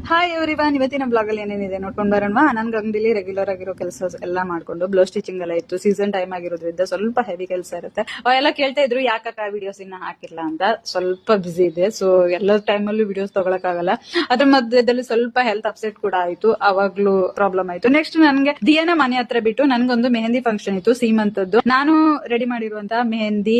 Hi everyone, ಇವತ್ತಿನ blog ಅಲ್ಲಿ ಏನೇನಿದೆ ನೋಡ್ಕೊಂಡ್ ಬರೋಣ. ನನ್ಗೆ ಅಂಗಡಿಲಿ ರೆಗ್ಯುಲರ್ ಆಗಿರೋ ಕೆಲಸ ಎಲ್ಲ ಮಾಡ್ಕೊಂಡು ಬ್ಲೌಸ್ ಸ್ಟಿಚಿಂಗ್ ಎಲ್ಲ ಇತ್ತು. ಸೀಸನ್ ಟೈಮ್ ಆಗಿರೋದ್ರಿಂದ ಸ್ವಲ್ಪ ಹೆವಿ ಕೆಲಸ ಇರುತ್ತೆ. ಎಲ್ಲ ಕೇಳ್ತಾ ಇದ್ರು ಯಾಕಕ್ಕ ವಿಡಿಯೋಸ್ ಇನ್ನ ಹಾಕಿಲ್ಲ ಅಂತ. ಸ್ವಲ್ಪ ಬಿಸಿ ಇದೆ, ಸೊ ಎಲ್ಲ ಟೈಮಲ್ಲೂ ವಿಡಿಯೋಸ್ ತಗೊಳಕ್ ಆಗಲ್ಲ. ಅದ್ರ ಮಧ್ಯದಲ್ಲಿ ಸ್ವಲ್ಪ ಹೆಲ್ತ್ ಅಪ್ಸೆಟ್ ಕೂಡ ಆಯ್ತು, ಅವಾಗ್ಲೂ ಪ್ರಾಬ್ಲಮ್ ಆಯ್ತು. ನೆಕ್ಸ್ಟ್ ನನ್ಗೆ ದಿಯಾನ ಮನೆ ಹತ್ರ ಬಿಟ್ಟು ನನ್ಗೊಂದು ಮೆಹಂದಿ ಫಂಕ್ಷನ್ ಇತ್ತು, ಸೀಮಂತದ್ದು. ನಾನು ರೆಡಿ ಮಾಡಿರುವಂತಹ ಮೆಹಂದಿ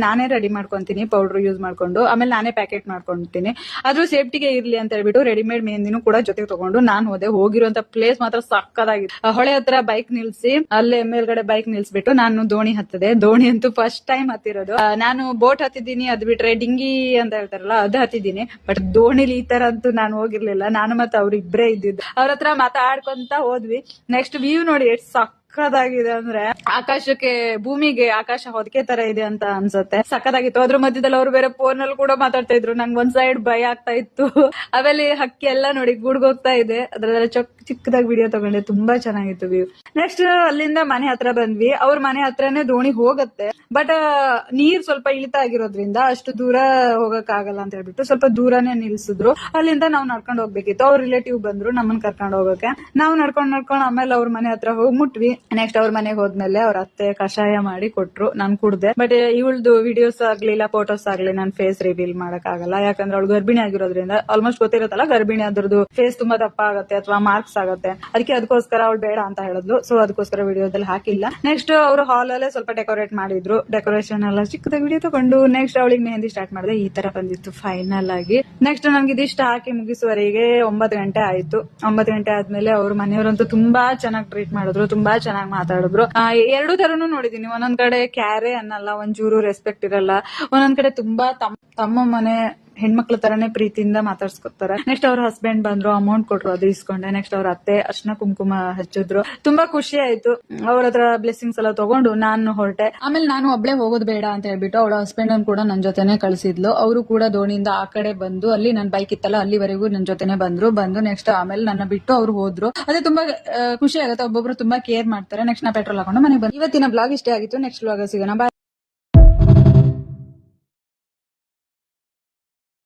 ನಾನೇ ರೆಡಿ ಮಾಡ್ಕೊಂತೀನಿ, ಪೌಡರ್ ಯೂಸ್ ಮಾಡ್ಕೊಂಡು. ಆಮೇಲೆ ನಾನೇ ಪ್ಯಾಕೆಟ್ ಮಾಡ್ಕೊಂತೀನಿ. ಅದ್ರ ಸೇಫ್ಟಿಗೆ ಇರ್ಲಿ ಅಂತ ಹೇಳ್ಬಿಟ್ಟು ರೆಡಿಮೇಡ್ ಮೆಹಂದಿನೂ ಕೂಡ ಜೊತೆಗೆ ತಗೊಂಡು ನಾನು ಹೋಗಿರುವಂತ ಪ್ಲೇಸ್ ಮಾತ್ರ ಸಕ್ಕದಾಗಿತ್ತು. ಹೊಳೆ ಹತ್ರ ಬೈಕ್ ನಿಲ್ಸಿ ಅಲ್ಲೇ ಮೇಲ್ಗಡೆ ಬೈಕ್ ನಿಲ್ಸ್ಬಿಟ್ಟು ನಾನು ದೋಣಿ ಹತ್ತದೆ. ದೋಣಿ ಅಂತೂ ಫಸ್ಟ್ ಟೈಮ್ ಹತ್ತಿರೋದು. ನಾನು ಬೋಟ್ ಹತ್ತಿದ್ದೀನಿ, ಅದ್ ಬಿಟ್ರೆ ಡಿಂಗಿ ಅಂತ ಹೇಳ್ತಾರಲ್ಲ ಅದು ಹತ್ತಿದ್ದೀನಿ. ಬಟ್ ದೋಣಿಲಿ ಈ ತರ ಅಂತೂ ನಾನು ಹೋಗಿರ್ಲಿಲ್ಲ. ನಾನು ಮತ್ತೆ ಅವ್ರು ಇಬ್ರೇ ಇದ್ದಿದ್ದು. ಅವ್ರ ಹತ್ರ ಮಾತಾಡ್ಕೊಂತ ಹೋದ್ವಿ. ನೆಕ್ಸ್ಟ್ ವ್ಯೂ ನೋಡಿ ಎಷ್ಟು ಸಕ್ಕದಾಗಿದೆ ಅಂದ್ರೆ, ಆಕಾಶಕ್ಕೆ ಭೂಮಿಗೆ ಆಕಾಶ ಹೊದಕೆ ತರ ಇದೆ ಅಂತ ಅನ್ಸುತ್ತೆ. ಸಕ್ಕದಾಗಿತ್ತು. ಅದ್ರ ಮಧ್ಯದಲ್ಲಿ ಅವ್ರು ಬೇರೆ ಫೋನ್ ಅಲ್ಲಿ ಕೂಡ ಮಾತಾಡ್ತಾ ಇದ್ರು. ನಂಗೆ ಒಂದ್ ಸೈಡ್ ಭಯ ಆಗ್ತಾ ಇತ್ತು. ಆಮೇಲೆ ಹಕ್ಕಿ ಎಲ್ಲ ನೋಡಿ ಗೂಡ್ಗೋಗ್ತಾ ಇದೆ. ಅದ್ರಲ್ಲ ಚಿಕ್ಕದಾಗಿ ವಿಡಿಯೋ ತಗೊಂಡೆ, ತುಂಬಾ ಚೆನ್ನಾಗಿತ್ತು ವ್ಯೂ. ನೆಕ್ಸ್ಟ್ ಅಲ್ಲಿಂದ ಮನೆ ಹತ್ರ ಬಂದ್ವಿ. ಅವ್ರ ಮನೆ ಹತ್ರನೇ ದೋಣಿ ಹೋಗತ್ತೆ, ಬಟ್ ನೀರ್ ಸ್ವಲ್ಪ ಇಳಿತಾ ಆಗಿರೋದ್ರಿಂದ ಅಷ್ಟು ದೂರ ಹೋಗಕ್ ಆಗಲ್ಲ ಅಂತ ಹೇಳ್ಬಿಟ್ಟು ಸ್ವಲ್ಪ ದೂರನೇ ನಿಲ್ಸಿದ್ರು. ಅಲ್ಲಿಂದ ನಾವು ನಡ್ಕೊಂಡು ಹೋಗ್ಬೇಕಿತ್ತು. ಅವ್ರ ರಿಲೇಟಿವ್ ಬಂದ್ರು ನಮ್ಮನ್ನ ಕರ್ಕೊಂಡು ಹೋಗಕ್ಕೆ. ನಾವು ನಡ್ಕೊಂಡ್ ಆಮೇಲೆ ಅವ್ರ ಮನೆ ಹತ್ರ ಹೋಗಿ ಮುಟ್ವಿ. ನೆಕ್ಸ್ಟ್ ಅವ್ರ ಮನೆಗೆ ಹೋದ್ಮೇಲೆ ಅವ್ರ ಅತ್ತೆ ಕಷಾಯ ಮಾಡಿ ಕೊಟ್ರು, ನಾನ್ ಕುಡ್ದೆ. ಬಟ್ ಇವಳ್ದು ವಿಡಿಯೋಸ್ ಆಗ್ಲಿಲ್ಲ, ಫೋಟೋಸ್ ಆಗ್ಲಿ ನಾನ್ ಫೇಸ್ ರಿವೀಲ್ ಮಾಡಕ್ ಆಗಲ್ಲ. ಯಾಕಂದ್ರೆ ಅವಳು ಗರ್ಭಿಣಿ ಆಗಿರೋದ್ರಿಂದ, ಆಲ್ಮೋಸ್ಟ್ ಗೊತ್ತಿರುತ್ತಲ್ಲ ಗರ್ಭಿಣಿ ಅದ್ರದ್ದು ಫೇಸ್ ತುಂಬಾ ದಪ್ಪ ಆಗತ್ತೆ ಅಥವಾ ಮಾರ್ಕ್ಸ್ ಆಗತ್ತೆ. ಅದಕ್ಕೋಸ್ಕರ ಅವ್ಳು ಬೇಡ ಅಂತ ಹೇಳಿದ್ಲು. ಸೊ ಅದಕ್ಕೋಸ್ಕರ ವಿಡಿಯೋದಲ್ಲಿ ಹಾಕಿಲ್ಲ. ನೆಕ್ಸ್ಟ್ ಅವರು ಹಾಲ್ ಅಲ್ಲೇ ಸ್ವಲ್ಪ ಡೆಕೋರೇಟ್ ಮಾಡಿದ್ರು. ಡೆಕೋರೇಷನ್ ಎಲ್ಲ ಚಿಕ್ಕದಾಗಿ ವಿಡಿಯೋ ತಗೊಂಡು ನೆಕ್ಸ್ಟ್ ಅವಳಿಗೆ ಮೆಹಂದಿ ಸ್ಟಾರ್ಟ್ ಮಾಡಿದೆ. ಈ ತರ ಬಂದಿತ್ತು ಫೈನಲ್ ಆಗಿ. ನೆಕ್ಸ್ಟ್ ನನ್ಗೆ ಇದಿಷ್ಟ ಹಾಕಿ ಮುಗಿಸುವವರೆಗೆ 9 ಗಂಟೆ ಆಯ್ತು. 9 ಗಂಟೆ ಆದ್ಮೇಲೆ ಅವ್ರ ಮನೆಯವರಂತೂ ತುಂಬಾ ಚೆನ್ನಾಗಿ ಟ್ರೀಟ್ ಮಾಡಿದ್ರು, ತುಂಬಾ ಚೆನ್ನಾಗಿ ಮಾತಾಡಿದ್ರು. ಎರಡು ತರನು ನೋಡಿದೀನಿ. ಒಂದೊಂದ್ ಕಡೆ ಕ್ಯಾರೆ ಅನ್ನಲ್ಲ, ಒಂಚೂರು ರೆಸ್ಪೆಕ್ಟ್ ಇರಲ್ಲ. ಒಂದೊಂದ್ ಕಡೆ ತುಂಬಾ ತಮ್ಮ ಮನೆ ಹೆಣ್ಮಕ್ಳ ತರನೇ ಪ್ರೀತಿಯಿಂದ ಮಾತಾಡ್ಸ್ಕೊತಾರೆ. ನೆಕ್ಸ್ಟ್ ಅವ್ರ ಹಸ್ಬೆಂಡ್ ಬಂದ್ರು, ಅಮೌಂಟ್ ಕೊಟ್ರು, ಅದು ಇಸ್ಕೊಂಡೆ. ನೆಕ್ಸ್ಟ್ ಅವ್ರ ಅತ್ತೆ ಅರ್ಶನ ಕುಂಕುಮ ಹಚ್ಚಿದ್ರು. ತುಂಬಾ ಖುಷಿ ಆಯ್ತು. ಅವ್ರ ಹತ್ರ ಬ್ಲೆಸ್ಸಿಂಗ್ಸ್ ಎಲ್ಲ ತಗೊಂಡು ನಾನು ಹೊರಟೆ. ಆಮೇಲೆ ನಾನು ಒಬ್ಳೆ ಹೋಗೋದು ಬೇಡ ಅಂತ ಹೇಳ್ಬಿಟ್ಟು ಅವಳ ಹಸ್ಬೆಂಡ್ ಅನ್ನು ಕೂಡ ನನ್ ಜೊತೆನೆ ಕಳಿಸಿದ್ಲು. ಅವರು ಕೂಡ ದೋಣಿಯಿಂದ ಆ ಕಡೆ ಬಂದು, ಅಲ್ಲಿ ನನ್ ಬೈಕ್ ಇತ್ತಲ್ಲ ಅಲ್ಲಿವರೆಗೂ ನನ್ ಜೊತೆನೆ ಬಂದು ನೆಕ್ಸ್ಟ್ ಆಮೇಲೆ ನನ್ನ ಬಿಟ್ಟು ಅವ್ರು ಹೋದ್ರು. ಅದೇ ತುಂಬಾ ಖುಷಿ ಆಗುತ್ತೆ. ಒಬ್ಬೊಬ್ರು ತುಂಬಾ ಕೇರ್ ಮಾಡ್ತಾರೆ. ನೆಕ್ಸ್ಟ್ ನಾ ಪೆಟ್ರೋಲ್ ಹಾಕೊಂಡು ಮನೆಗೆ ಬಂದು. ಇವತ್ತಿನ ಬ್ಲಾಗ್ ಇಷ್ಟೇ ಆಗಿತ್ತು. ನೆಕ್ಸ್ಟ್ ಬ್ಲಾಗ್ ಸಿಗೋಣ. ಬಾಯ್.